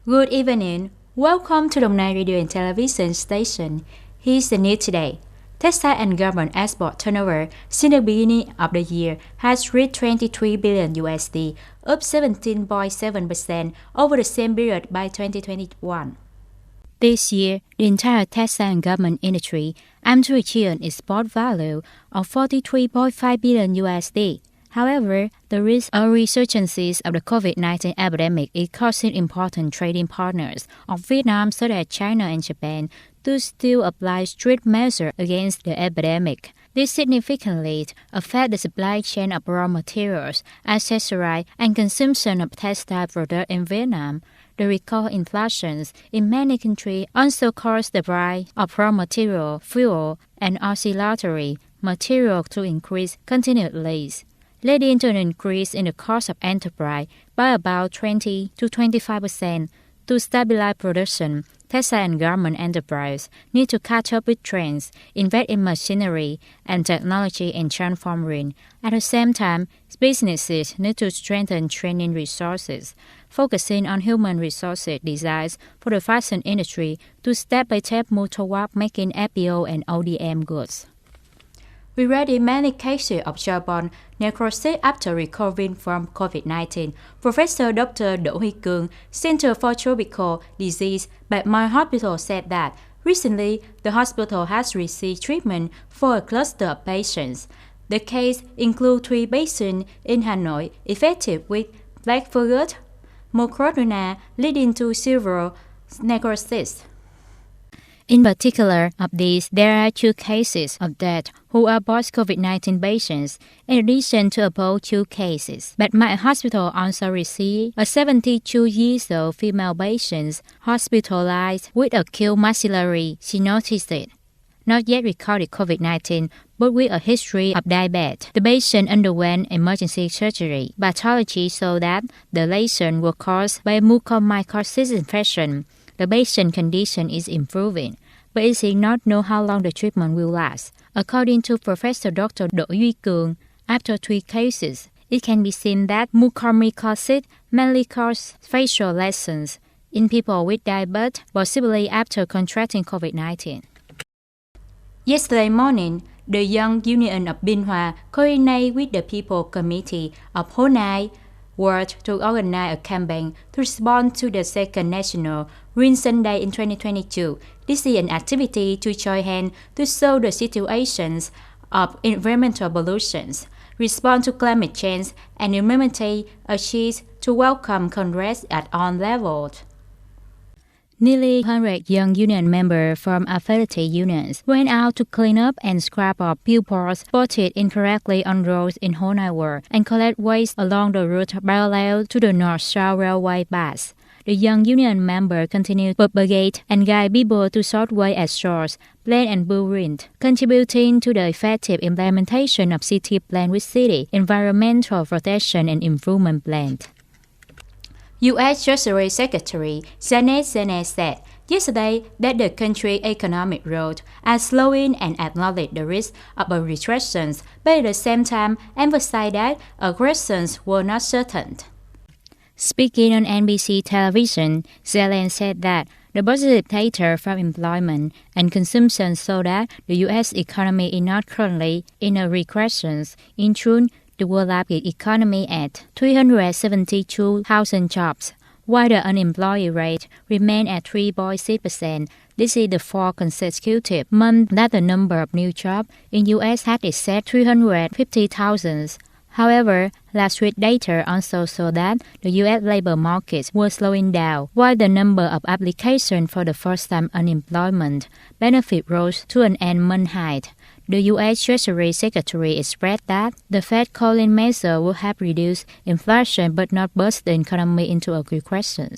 Good evening. Welcome to Đồng Nai Radio and Television Station. Here's the news today. Textile and garment export turnover since the beginning of the year has reached 23 billion USD, up 17.7% over the same period by 2021. This year, the entire textile and garment industry aimed to achieve an export value of 43.5 billion USD. However, the risk of resurgences of the COVID-19 epidemic is causing important trading partners of Vietnam, such as China and Japan, to still apply strict measures against the epidemic. This significantly affects the supply chain of raw materials, accessories, and consumption of textile products in Vietnam. The record inflations in many countries also caused the price of raw material, fuel, and auxiliary material to increase continually, leading to an increase in the cost of enterprise by about 20 to 25%. To stabilize production, textile and garment enterprise need to catch up with trends, invest in machinery and technology and transforming. At the same time, businesses need to strengthen training resources, focusing on human resources designs for the fashion industry to step-by-step move toward making FBO and ODM goods. We read in many cases of jawbone necrosis after recovering from COVID-19. Professor Dr. Đỗ Huy Cương, Center for Tropical Disease at my hospital said that recently the hospital has received treatment for a cluster of patients. The case includes 3 patients in Hanoi infected with black fungus microcorona, leading to several necrosis. In particular, of these, there are 2 cases of death who are both COVID-19 patients, in addition to above 2 cases. But my hospital also received a 72-year-old female patient hospitalized with acute maxillary stenosis, not yet recorded COVID-19, but with a history of diabetes. The patient underwent emergency surgery. Pathology showed that the lesions were caused by mucormycosis infection. The patient condition is improving, but it is not known how long the treatment will last. According to Professor Dr. Đỗ Huy Cương, after 3 cases, it can be seen that mucormycosis mainly causes facial lesions in people with diabetes, possibly after contracting COVID-19. Yesterday morning, the Young Union of Biên Hòa coordinated with the People Committee of Hồ Nai worked to organize a campaign to respond to the second National Green Sunday in 2022. This is an activity to join hands to solve the situations of environmental pollution, respond to climate change, and implement achieve to welcome Congress at all levels. Nearly 100 young union members from affiliated unions went out to clean up and scrap up billboards spotted incorrectly on roads in Hồ Nai World and collect waste along the route parallel to the North-South Railway path. The young union members continue to propagate and guide people to sort waste at source, plant and blueprint, contributing to the effective implementation of city plan with city, environmental protection and improvement plan. U.S. Treasury Secretary Janet Yellen said yesterday that the country's economic growth are slowing and acknowledged the risk of a recession, but at the same time emphasized that aggressions were not certain. Speaking on NBC television, Yellen said that the positive data from employment and consumption show that the U.S. economy is not currently in a regression. In June, the world average economy at 372,000 jobs, while the unemployment rate remained at 3.6%. This is the 4th consecutive month that the number of new jobs in U.S. had exceeded 350,000. However, last week's data also showed that the U.S. labor markets were slowing down, while the number of applications for the first-time unemployment benefit rose to an eight-month high. The U.S. Treasury Secretary expressed that the Fed calling measure would have reduced inflation but not burst the economy into a recession.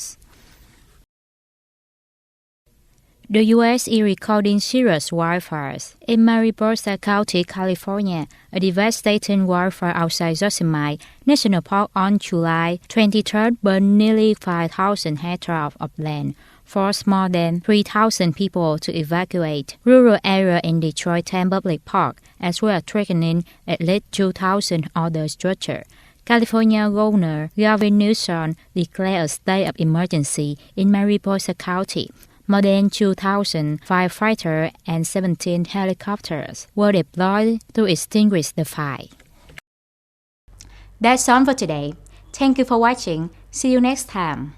The U.S. is recording serious wildfires. In Mariposa County, California, a devastating wildfire outside Yosemite National Park on July 23rd burned nearly 5,000 hectares of land, forced more than 3,000 people to evacuate rural areas in Detroit Town Public Park, as well as threatening at least 2,000 other structures. California Governor Gavin Newsom declared a state of emergency in Mariposa County. More than 2,000 firefighters and 17 helicopters were deployed to extinguish the fire. That's all for today. Thank you for watching. See you next time.